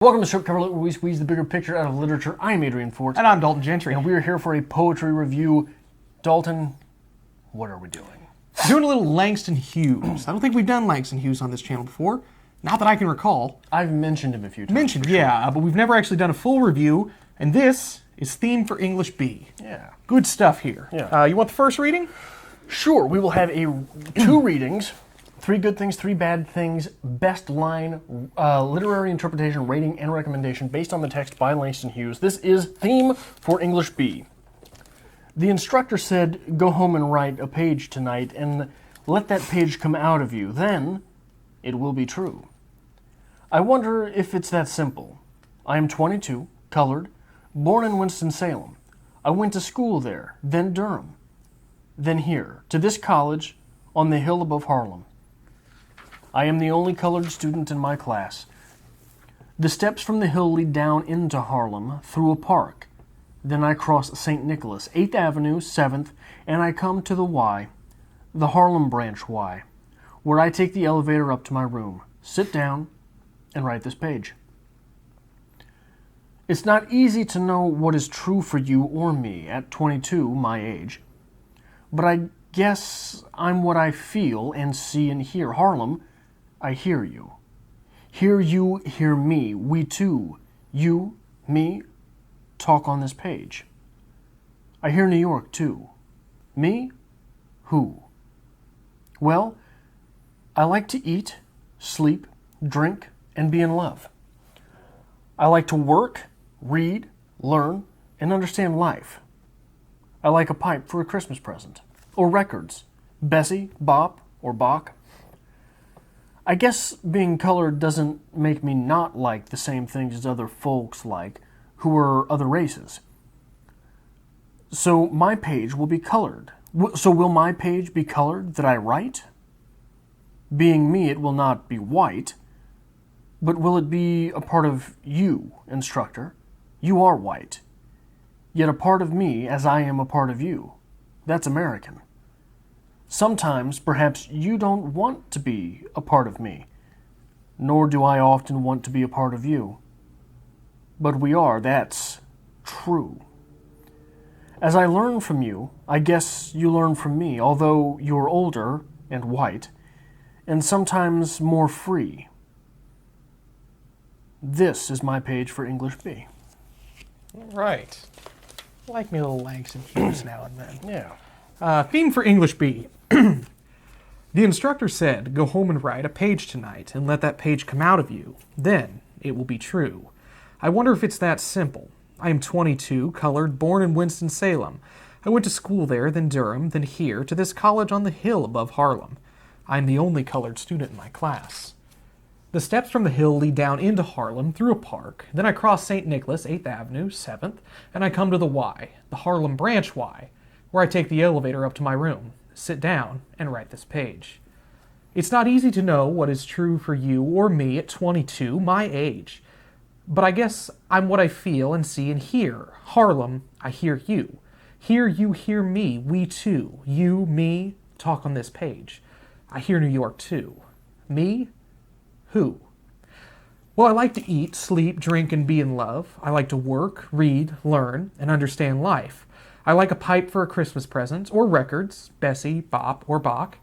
Welcome to Strip Cover Lit, where we squeeze the bigger picture out of literature. I'm Adrian Fort. And I'm Dalton Gentry. And we're here for a poetry review. Dalton, what are we doing? Doing a little Langston Hughes. I don't think we've done Langston Hughes on this channel before. Not that I can recall. I've mentioned him a few times. Yeah, but we've never actually done a full review. And this is Theme for English B. Yeah. Good stuff here. Yeah. You want the first reading? Sure. We will have two readings. 3 good things, 3 bad things, best line, literary interpretation, rating, and recommendation based on the text by Langston Hughes. This is Theme for English B. The instructor said, "Go home and write a page tonight and let that page come out of you. Then it will be true." I wonder if it's that simple. I am 22, colored, born in Winston-Salem. I went to school there, then Durham, then here, to this college on the hill above Harlem. I am the only colored student in my class. The steps from the hill lead down into Harlem through a park. Then I cross St. Nicholas, 8th Avenue, 7th, and I come to the Y, the Harlem branch Y, where I take the elevator up to my room, sit down, and write this page. It's not easy to know what is true for you or me at 22, my age. But I guess I'm what I feel and see and hear. Harlem, I hear you. Hear you, hear me. We two, you, me, talk on this page. I hear New York too. Me? Who? Well, I like to eat, sleep, drink, and be in love. I like to work, read, learn, and understand life. I like a pipe for a Christmas present, or records, Bessie, Bop, or Bach. I guess being colored doesn't make me not like the same things as other folks like, who are other races. So my page will be colored. So will my page be colored that I write? Being me, it will not be white, but will it be a part of you, instructor? You are white, yet a part of me as I am a part of you. That's American. Sometimes, perhaps, you don't want to be a part of me, nor do I often want to be a part of you. But we are, that's true. As I learn from you, I guess you learn from me, although you're older and white, and sometimes more free. This is my page for English B. All right. I like me a little Langston Hughes now and then. Yeah. Theme for English B. The instructor said, "Go home and write a page tonight and let that page come out of you. Then it will be true." I wonder if it's that simple. I am 22, colored, born in Winston-Salem. I went to school there, then Durham, then here, to this college on the hill above Harlem. I am the only colored student in my class. The steps from the hill lead down into Harlem through a park. Then I cross St. Nicholas, 8th Avenue, 7th, and I come to the Y, the Harlem branch Y, where I take the elevator up to my room, sit down, and write this page. It's not easy to know what is true for you or me at 22, my age. But I guess I'm what I feel and see and hear. Harlem, I hear you. Hear you, hear me. We two, you, me, talk on this page. I hear New York too. Me? Who? Well, I like to eat, sleep, drink, and be in love. I like to work, read, learn, and understand life. I like a pipe for a Christmas present, or records, Bessie, Bop, or Bach.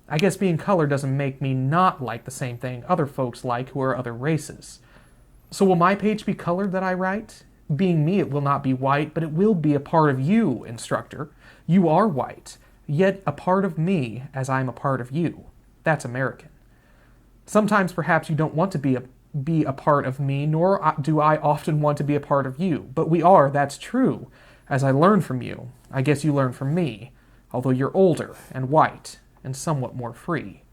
I guess being colored doesn't make me not like the same thing other folks like who are other races. So will my page be colored that I write? Being me, it will not be white, but it will be a part of you, instructor. You are white, yet a part of me as I am a part of you. That's American. Sometimes perhaps you don't want to be a part of me, nor do I often want to be a part of you. But we are, that's true. As I learn from you, I guess you learn from me, although you're older and white and somewhat more free.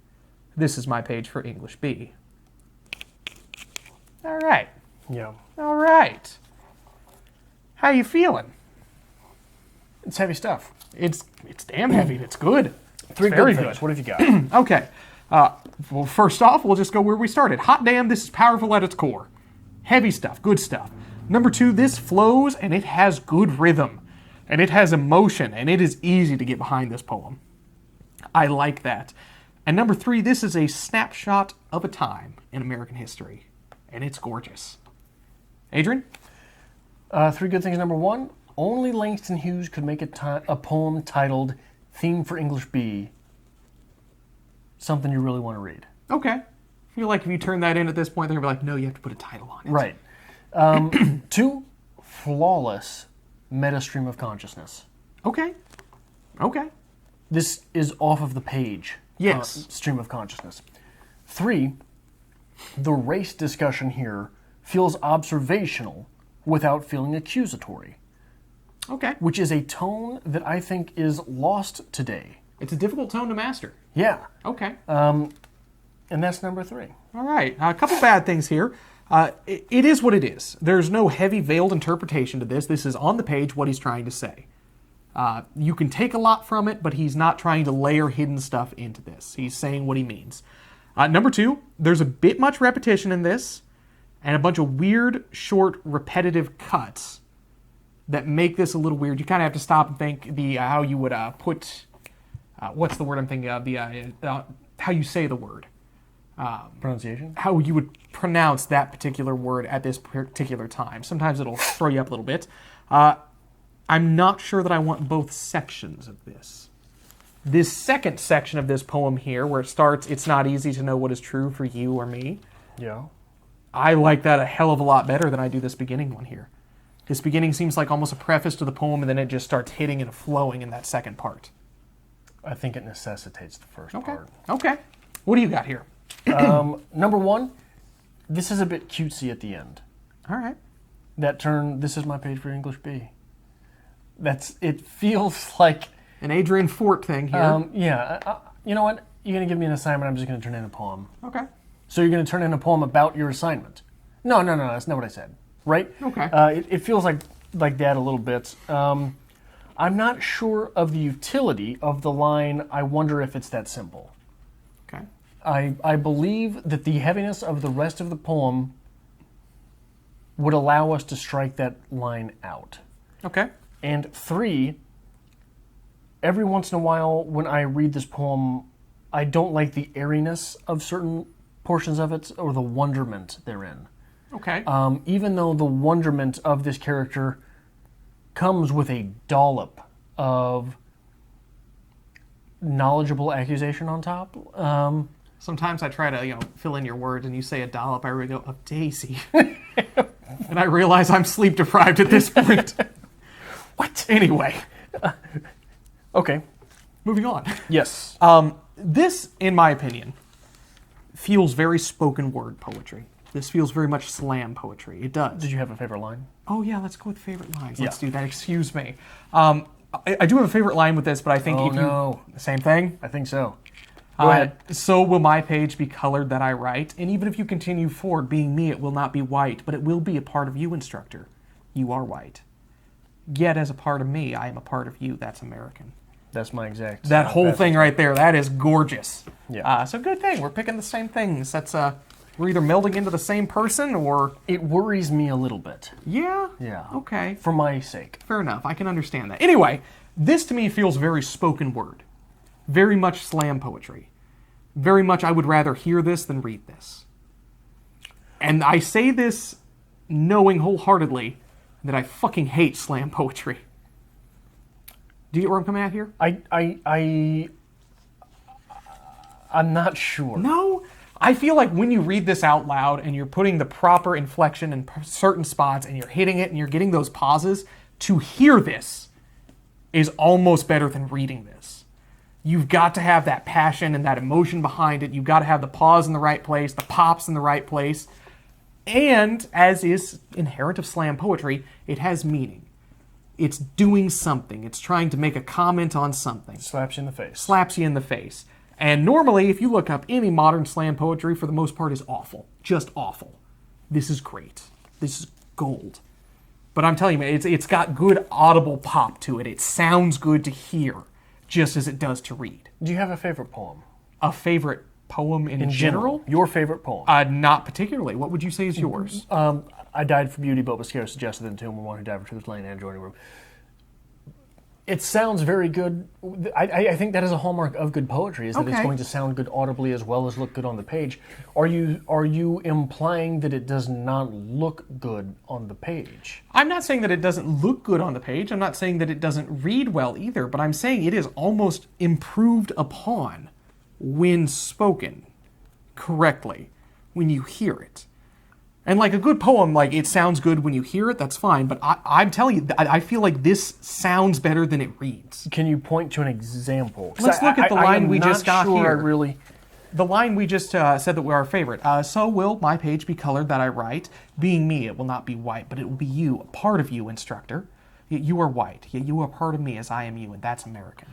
This is my page for English B. All right. Yeah. All right. How you feeling? It's heavy stuff. It's damn heavy. It's good. 3 it's very good things. good. What have you got? Okay. Well, first off, we'll just go where we started. Hot damn, this is powerful at its core. Heavy stuff, good stuff. Number 2, this flows and it has good rhythm. And it has emotion, and it is easy to get behind this poem. I like that. And number 3, this is a snapshot of a time in American history. And it's gorgeous. Adrian? Three good things. Number one, only Langston Hughes could make a poem titled Theme for English B something you really want to read. Okay. I feel like if you turn that in at this point, they're going to be like, no, you have to put a title on it. Right. Two, flawless meta stream of consciousness. Okay. This is off of the page. Yes. Stream of consciousness. Three, the race discussion here feels observational without feeling accusatory. Okay. Which is a tone that I think is lost today. It's a difficult tone to master. Yeah. Okay. And that's number three. All right. A couple bad things here. It is what it is. There's no heavy veiled interpretation to this. This is on the page what he's trying to say. You can take a lot from it, but he's not trying to layer hidden stuff into this. He's saying what he means. Number two, there's a bit much repetition in this, and a bunch of weird, short, repetitive cuts that make this a little weird. You kind of have to stop and think how you would put... what's the word I'm thinking of? How you say the word. Pronunciation? How you would pronounce that particular word at this particular time. Sometimes it'll throw you up a little bit. I'm not sure that I want both sections of this. This second section of this poem here, where it starts, it's not easy to know what is true for you or me. Yeah. I like that a hell of a lot better than I do this beginning one here. This beginning seems like almost a preface to the poem, and then it just starts hitting and flowing in that second part. I think it necessitates the first part. Okay. What do you got here? Number one, this is a bit cutesy at the end. All right. That turn, this is my page for English B. It feels like... An Adrian Fort thing here. Yeah. You know what? You're going to give me an assignment, I'm just going to turn in a poem. Okay. So you're going to turn in a poem about your assignment. No, that's not what I said. Right? Okay. It feels like that a little bit. I'm not sure of the utility of the line, I wonder if it's that simple. Okay. I believe that the heaviness of the rest of the poem would allow us to strike that line out. Okay. And three, every once in a while when I read this poem, I don't like the airiness of certain portions of it or the wonderment therein. Okay. Even though the wonderment of this character comes with a dollop of knowledgeable accusation on top. Sometimes I try to, fill in your words and you say a dollop, I really go, of Daisy. And I realize I'm sleep deprived at this point. What? Anyway. Okay. Moving on. Yes. This, in my opinion, feels very spoken word poetry. This feels very much slam poetry. It does. Did you have a favorite line? Oh, yeah, let's go with favorite lines. Yeah. Let's do that. Excuse me. I do have a favorite line with this, but I think Same thing? I think so. Go ahead. So will my page be colored that I write, and even if you continue forward being me, it will not be white, but it will be a part of you, instructor. You are white. Yet as a part of me, I am a part of you. That's American. That's my exact... That whole thing right there, that is gorgeous. Yeah. So good thing. We're picking the same things. That's we're either melding into the same person or... It worries me a little bit. Yeah? Yeah. Okay. For my sake. Fair enough. I can understand that. Anyway, this to me feels very spoken word. Very much slam poetry. Very much I would rather hear this than read this. And I say this knowing wholeheartedly that I fucking hate slam poetry. Do you get where I'm coming at here? I'm not sure. No? I feel like when you read this out loud and you're putting the proper inflection in certain spots and you're hitting it and you're getting those pauses, to hear this is almost better than reading this. You've got to have that passion and that emotion behind it. You've got to have the pause in the right place, the pops in the right place. And, as is inherent of slam poetry, it has meaning. It's doing something. It's trying to make a comment on something. Slaps you in the face. Slaps you in the face. And normally, if you look up any modern slam poetry, for the most part, is awful. Just awful. This is great. This is gold. But I'm telling you, it's got good audible pop to it. It sounds good to hear, just as it does to read. Do you have a favorite poem? A favorite poem in general? Your favorite poem? Not particularly. What would you say is yours? I died for beauty, but was scarce suggested in tomb, and one who died for truth laying in adjoining room. It sounds very good. I think that is a hallmark of good poetry, is that it's Okay. going to sound good audibly as well as look good on the page. Are you implying that it does not look good on the page? I'm not saying that it doesn't look good on the page. I'm not saying that it doesn't read well either, but I'm saying it is almost improved upon when spoken correctly, when you hear it. And like a good poem, like it sounds good when you hear it, that's fine. But I'm telling you, I feel like this sounds better than it reads. Can you point to an example? 'Cause Let's look at the line we just got sure here. I really. The line we just said that we're our favorite. So will my page be colored that I write. Being me, it will not be white, but it will be you, a part of you, instructor. Yet you are white, yet you are part of me as I am you, and that's American.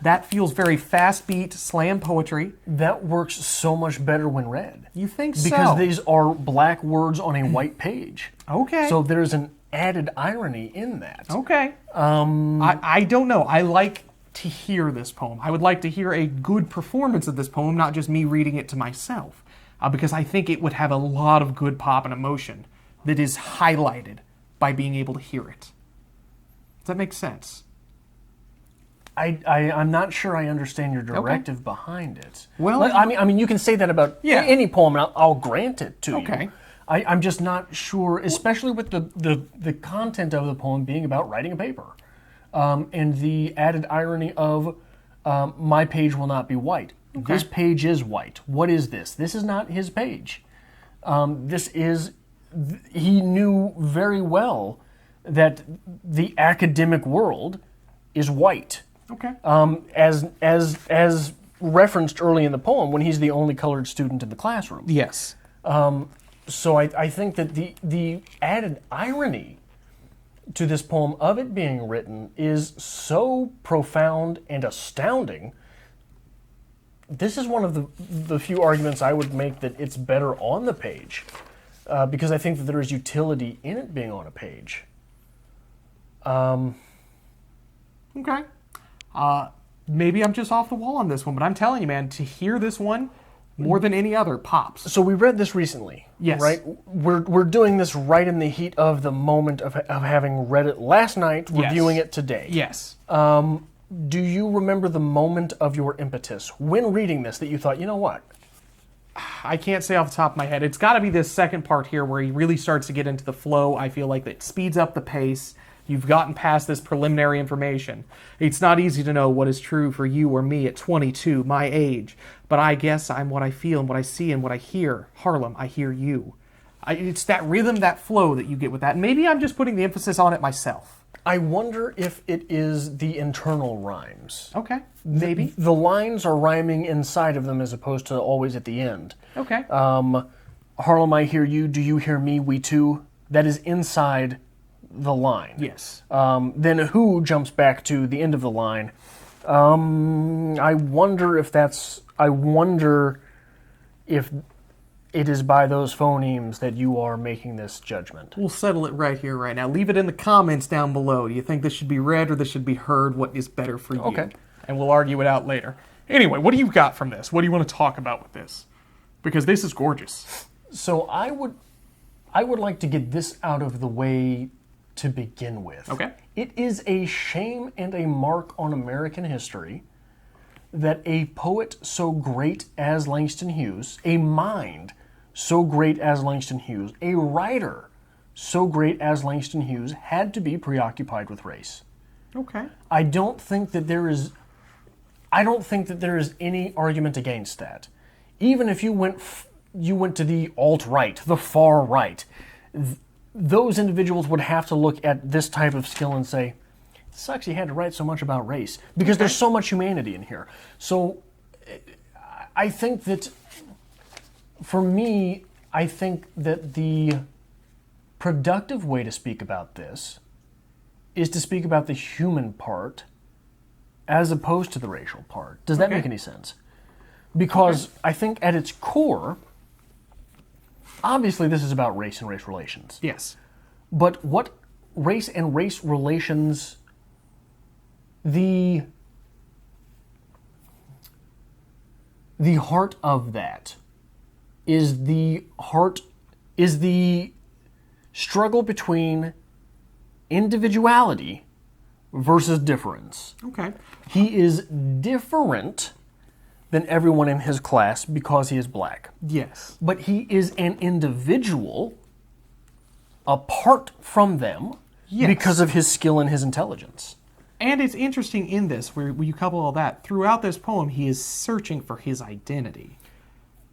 That feels very fast beat slam poetry. That works so much better when read. You think so? Because these are black words on a white page. Okay. So there's an added irony in that. Okay. I don't know. I like to hear this poem. I would like to hear a good performance of this poem, not just me reading it to myself. Because I think it would have a lot of good pop and emotion that is highlighted by being able to hear it. Does that make sense? I'm not sure I understand your directive behind it. Well, I mean, you can say that about any poem, and I'll grant it to you. Okay. I'm just not sure, especially with the content of the poem being about writing a paper, and the added irony of my page will not be white. Okay. This page is white. What is this? This is not his page. He knew very well that the academic world is white. Okay. As referenced early in the poem, when he's the only colored student in the classroom. Yes. So I think that the added irony to this poem of it being written is so profound and astounding. This is one of the few arguments I would make that it's better on the page, because I think that there is utility in it being on a page. Okay. Maybe I'm just off the wall on this one, but I'm telling you, man, to hear this one more than any other pops. So we read this recently, yes, right? We're doing this right in the heat of the moment of having read it last night, reviewing it today. Yes. Do you remember the moment of your impetus when reading this that you thought, you know what? I can't say off the top of my head. It's got to be this second part here where he really starts to get into the flow. I feel like it speeds up the pace. You've gotten past this preliminary information. It's not easy to know what is true for you or me at 22, my age. But I guess I'm what I feel and what I see and what I hear. Harlem, I hear you. It's that rhythm, that flow that you get with that. And maybe I'm just putting the emphasis on it myself. I wonder if it is the internal rhymes. Okay, maybe. The lines are rhyming inside of them as opposed to always at the end. Okay. Harlem, I hear you. Do you hear me? We too. That is inside the line. Yes. Then who jumps back to the end of the line. I wonder if it is by those phonemes that you are making this judgment. We'll settle it right here, right now. Leave it in the comments down below. Do you think this should be read or this should be heard? What is better for you? Okay. And we'll argue it out later. Anyway, what do you got from this? What do you want to talk about with this? Because this is gorgeous. So I would like to get this out of the way to begin with. Okay. It is a shame and a mark on American history that a poet so great as Langston Hughes, a mind so great as Langston Hughes, a writer so great as Langston Hughes had to be preoccupied with race. Okay. I don't think that there is any argument against that. Even if you went to the alt-right, the far right, those individuals would have to look at this type of skill and say, it sucks he had to write so much about race, because there's so much humanity in here. So I think that, for me, I think that the productive way to speak about this is to speak about the human part as opposed to the racial part. Does that make any sense? Because I think at its core, obviously this is about race and race relations. Yes. But what race and race relations, the heart of that is the struggle between individuality versus difference. Okay. He is different than everyone in his class because he is black. Yes. But he is an individual apart from them because of his skill and his intelligence. And it's interesting in this, where you couple all that, throughout this poem, he is searching for his identity.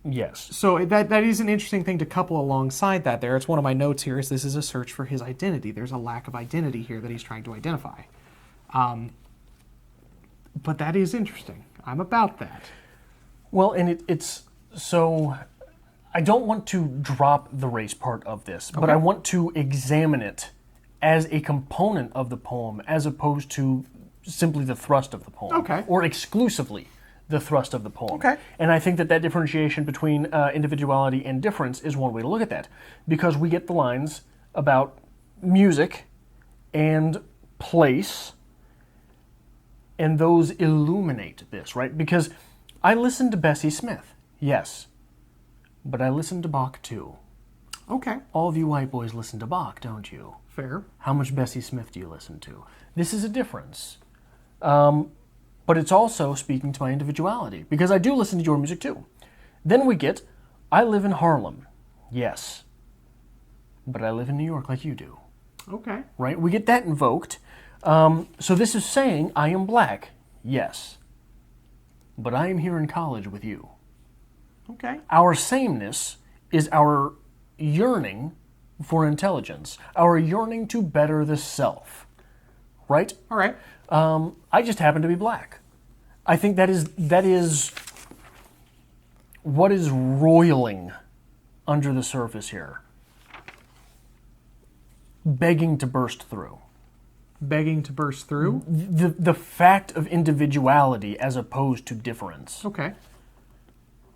Yes. So that is an interesting thing to couple alongside that there. It's one of my notes here, is this is a search for his identity. There's a lack of identity here that he's trying to identify. But that is interesting. I'm about that. Well, and it's so... I don't want to drop the race part of this, but I want to examine it as a component of the poem as opposed to simply the thrust of the poem. Okay. Or exclusively the thrust of the poem. Okay. And I think that differentiation between individuality and difference is one way to look at that. Because we get the lines about music and place, and those illuminate this, right? Because I listened to Bessie Smith, yes. But I listened to Bach too. Okay. All of you white boys listen to Bach, don't you? Fair. How much Bessie Smith do you listen to? This is a difference. But it's also speaking to my individuality, because I do listen to your music too. Then we get, I live in Harlem. Yes. But I live in New York like you do. Okay. Right? We get that invoked. So this is saying, I am black. Yes. But I am here in college with you. Okay. Our sameness is our yearning for intelligence, our yearning to better the self, right? All right. I just happen to be black. I think that is what is roiling under the surface here, begging to burst through. Begging to burst through? The fact of individuality as opposed to difference. Okay.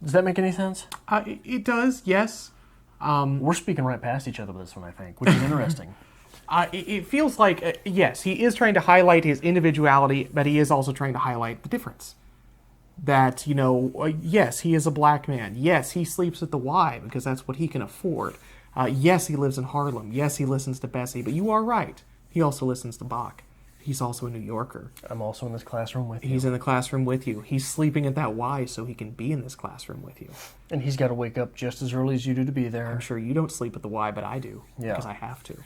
Does that make any sense? It does, yes. We're speaking right past each other with this one, I think, which is interesting. It feels like, yes, he is trying to highlight his individuality, but he is also trying to highlight the difference. That, yes, he is a black man. Yes, he sleeps at the Y because that's what he can afford. Yes, he lives in Harlem. Yes, he listens to Bessie. But you are right. He also listens to Bach. He's also a New Yorker. I'm also in this classroom with you. He's in the classroom with you. He's sleeping at that Y so he can be in this classroom with you. And he's got to wake up just as early as you do to be there. I'm sure you don't sleep at the Y, but I do. Yeah. Because I have to.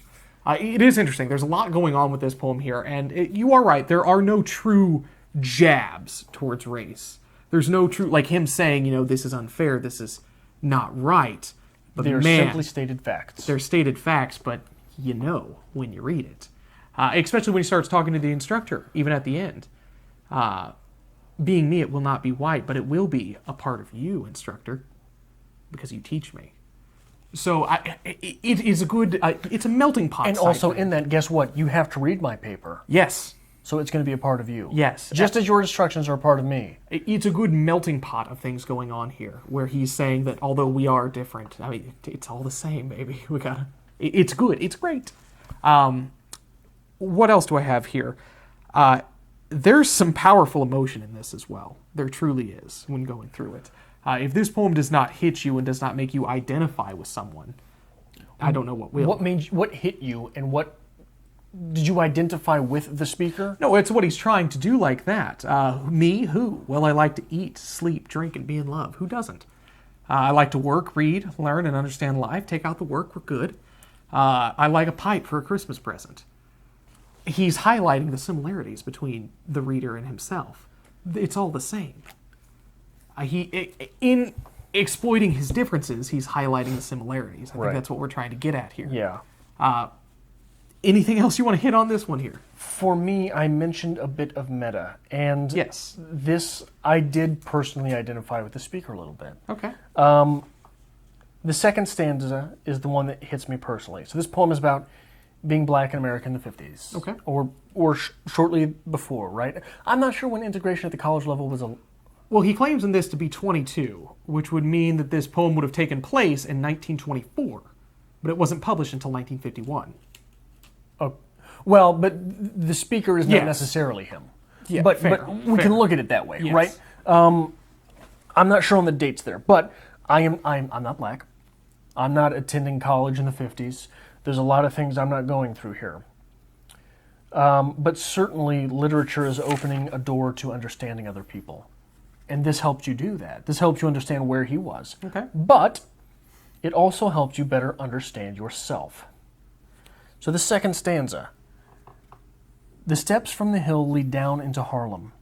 It is interesting. There's a lot going on with this poem here. And you are right. There are no true jabs towards race. There's no true, like him saying, this is unfair, this is not right. But they're simply stated facts. They're stated facts, but when you read it. Especially when he starts talking to the instructor, even at the end. Being me, it will not be white, but it will be a part of you, instructor, because you teach me. So it is a good, it's a melting pot. And also in that, guess what? You have to read my paper. Yes. So it's going to be a part of you. Yes. Just as your instructions are a part of me. It's a good melting pot of things going on here, where he's saying that although we are different, it's all the same, baby. It's good. It's great. What else do I have here? There's some powerful emotion in this as well. There truly is when going through it. If this poem does not hit you and does not make you identify with someone, I don't know what will. What hit you, and what did you identify with the speaker? No, it's what he's trying to do like that. Me, who? Well, I like to eat, sleep, drink, and be in love. Who doesn't? I like to work, read, learn, and understand life. Take out the work, we're good. I like a pipe for a Christmas present. He's highlighting the similarities between the reader and himself. It's all the same. In exploiting his differences, he's highlighting the similarities. I think that's what we're trying to get at here. Yeah. Anything else you want to hit on this one here? For me, I mentioned a bit of meta, and yes, this I did personally identify with the speaker a little bit. Okay. The second stanza is the one that hits me personally. So this poem is about being black in America in the 50s. Okay. Or shortly before, right? I'm not sure when integration at the college level was Well, he claims in this to be 22, which would mean that this poem would have taken place in 1924, but it wasn't published until 1951. Oh, well, but the speaker is not necessarily him. Yeah, but fair, we can look at it that way, right? I'm not sure on the dates there, but I'm not black. I'm not attending college in the 50s. There's a lot of things I'm not going through here. But certainly literature is opening a door to understanding other people. And this helped you do that. This helped you understand where he was. Okay. But it also helped you better understand yourself. So the second stanza. The steps from the hill lead down into Harlem,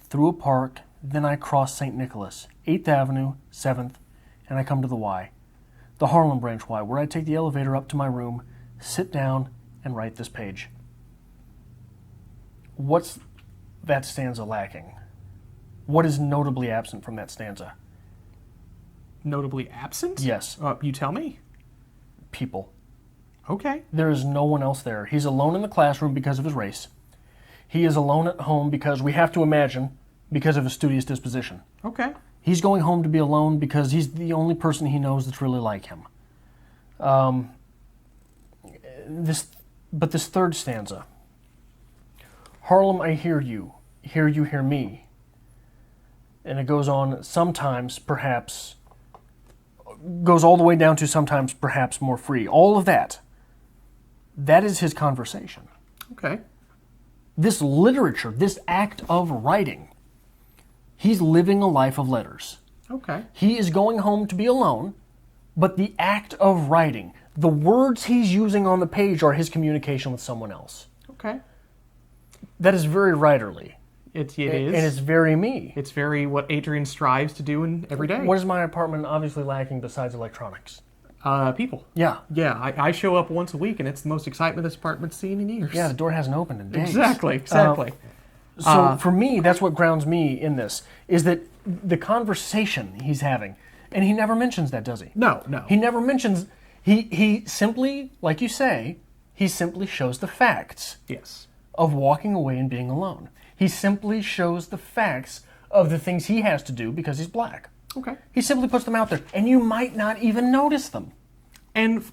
through a park, then I cross St. Nicholas, 8th Avenue, 7th, and I come to the Y, the Harlem branch Y, where I take the elevator up to my room, sit down, and write this page. What's that stanza lacking? What is notably absent from that stanza? Notably absent? Yes. You tell me? People. Okay. There is no one else there. He's alone in the classroom because of his race. He is alone at home because, we have to imagine, because of his studious disposition. Okay. He's going home to be alone because he's the only person he knows that's really like him. This third stanza. Harlem, I hear you. Hear you hear me. And it goes on, sometimes, perhaps, goes all the way down to sometimes, perhaps, more free. All of that. That is his conversation. Okay. This literature, this act of writing, he's living a life of letters. Okay. He is going home to be alone, but the act of writing, the words he's using on the page are his communication with someone else. Okay. That is very writerly. It is. And it's very me. It's very what Adrian strives to do in every day. What is my apartment obviously lacking besides electronics? People. Yeah. Yeah, I show up once a week, and it's the most excitement this apartment's seen in years. Yeah, the door hasn't opened in days. Exactly. So for me, that's what grounds me in this, is that the conversation he's having, and he never mentions that, does he? No. He never mentions, he simply, like you say, he simply shows the facts. Yes. Of walking away and being alone. He simply shows the facts of the things he has to do because he's black. Okay. He simply puts them out there, and you might not even notice them. And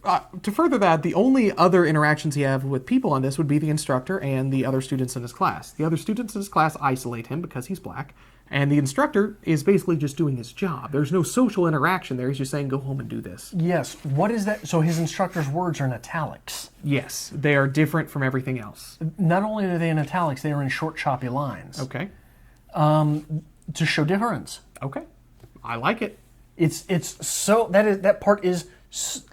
to further that, the only other interactions he have with people on this would be the instructor and the other students in his class. The other students in his class isolate him because he's black, and the instructor is basically just doing his job. There's no social interaction there. He's just saying, go home and do this. Yes. What is that? So his instructor's words are in italics. Yes. They are different from everything else. Not only are they in italics, they are in short, choppy lines. Okay. To show difference. Okay. I like it. It's so, that part is,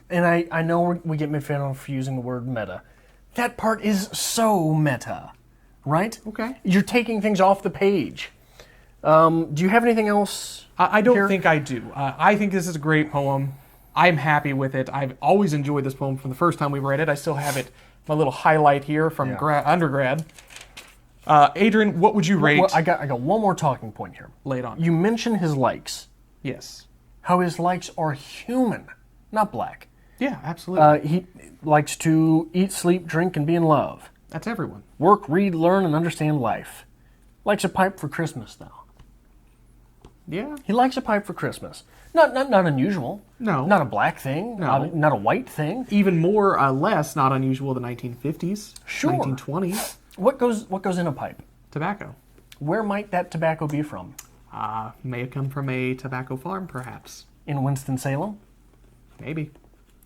and I know we get made fun of for using the word meta. That part is so meta, right? Okay. You're taking things off the page. Do you have anything else? I don't think I do. I think this is a great poem. I'm happy with it. I've always enjoyed this poem from the first time we read it. I still have it, my little highlight here from undergrad. Adrian, what would you rate? Well, I got one more talking point here. Lay it on. You mentioned his likes. Yes. How his likes are human, not black. Yeah, absolutely. He likes to eat, sleep, drink, and be in love. That's everyone. Work, read, learn, and understand life. Likes a pipe for Christmas, though. Yeah. He likes a pipe for Christmas. Not unusual. No. Not a black thing. No. Not a white thing. Even more less not unusual the 1950s. Sure. 1920s. What goes in a pipe? Tobacco. Where might that tobacco be from? May have come from a tobacco farm, perhaps. In Winston-Salem? Maybe.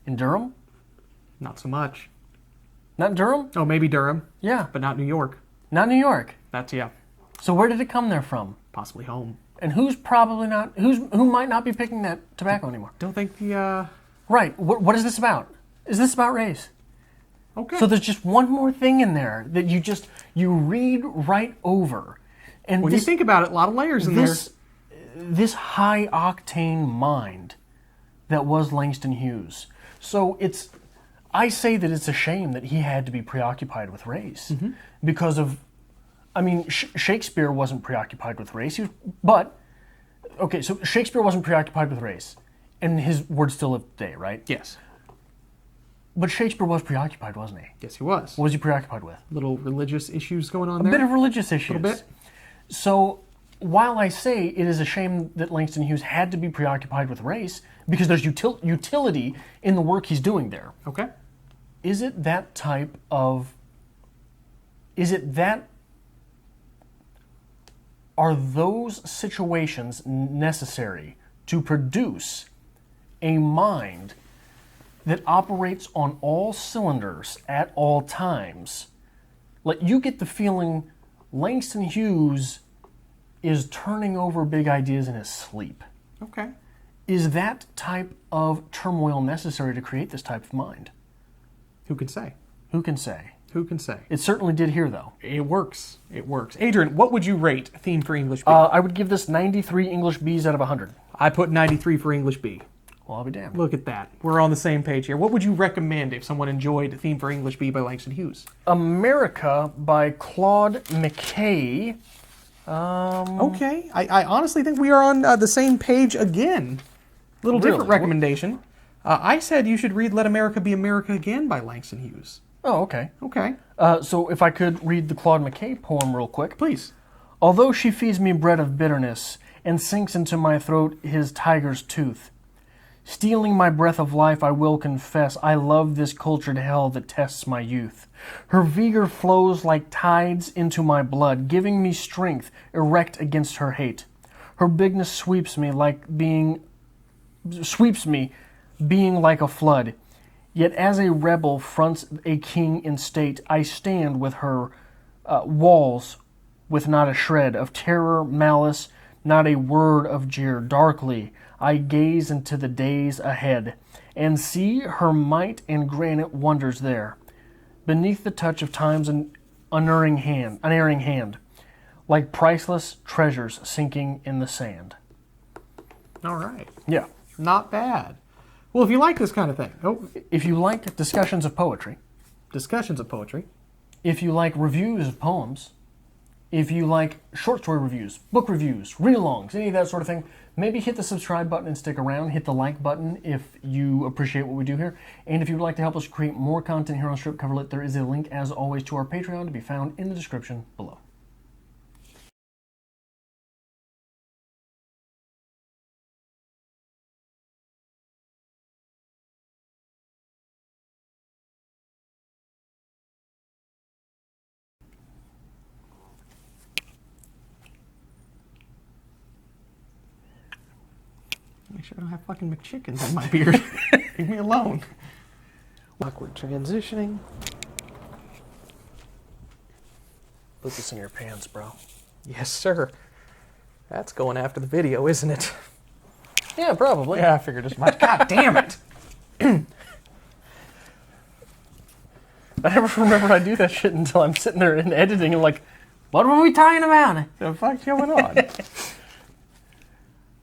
In Durham? Not so much. Not Durham? Oh, maybe Durham. Yeah. But not New York. Not New York. That's, yeah. So where did it come there from? Possibly home. And who might not be picking that tobacco anymore? Don't think the, Right. What is this about? Is this about race? Okay. So there's just one more thing in there that you read right over. And when you think about it, a lot of layers in there. This high-octane mind that was Langston Hughes. So I say that it's a shame that he had to be preoccupied with race. Mm-hmm. Because of, Shakespeare wasn't preoccupied with race. So Shakespeare wasn't preoccupied with race. And his words still live today, right? Yes. But Shakespeare was preoccupied, wasn't he? Yes, he was. What was he preoccupied with? Little religious issues going on there. A bit of religious issues. A little bit. So while I say it is a shame that Langston Hughes had to be preoccupied with race, because there's utility in the work he's doing there. Okay. Are those situations necessary to produce a mind that operates on all cylinders at all times, Like, you get the feeling Langston Hughes is turning over big ideas in his sleep. Okay. Is that type of turmoil necessary to create this type of mind? Who can say? Who can say? Who can say? It certainly did here, though. It works. It works. Adrian, what would you rate Theme for English B? I would give this 93 English Bs out of 100. I put 93 for English B. Well, I'll be damned. Look at that. We're on the same page here. What would you recommend if someone enjoyed Theme for English B by Langston Hughes? America by Claude McKay. Okay. I honestly think we are on the same page again. Little different Really? recommendation. I said you should read Let America Be America Again by Langston Hughes. Oh, okay. Okay. So if I could read the Claude McKay poem real quick. Please. Although she feeds me bread of bitterness and sinks into my throat his tiger's tooth, stealing my breath of life, I will confess I love this cultured hell that tests my youth. Her vigor flows like tides into my blood, giving me strength erect against her hate. Her bigness sweeps me being like a flood. Yet as a rebel fronts a king in state, I stand with her walls with not a shred of terror, malice, not a word of jeer. Darkly I gaze into the days ahead, and see her might and granite wonders there, beneath the touch of time's unerring hand, like priceless treasures sinking in the sand. All right. Yeah. Not bad. Well, if you like this kind of thing, If you like discussions of poetry, discussions of poetry, if you like reviews of poems, if you like short story reviews, book reviews, read-alongs, any of that sort of thing, maybe hit the subscribe button and stick around. Hit the like button if you appreciate what we do here. And if you'd like to help us create more content here on Strip Coverlet, there is a link, as always, to our Patreon to be found in the description below. make sure I don't have fucking McChickens in my beard. Leave me alone. Awkward transitioning. Put this in your pants, bro. Yes, sir. That's going after the video, isn't it? Yeah, probably. Yeah, I figured as much. God damn it! I never remember I do that shit until I'm sitting there and editing and like, what were we talking about? The fuck's going on?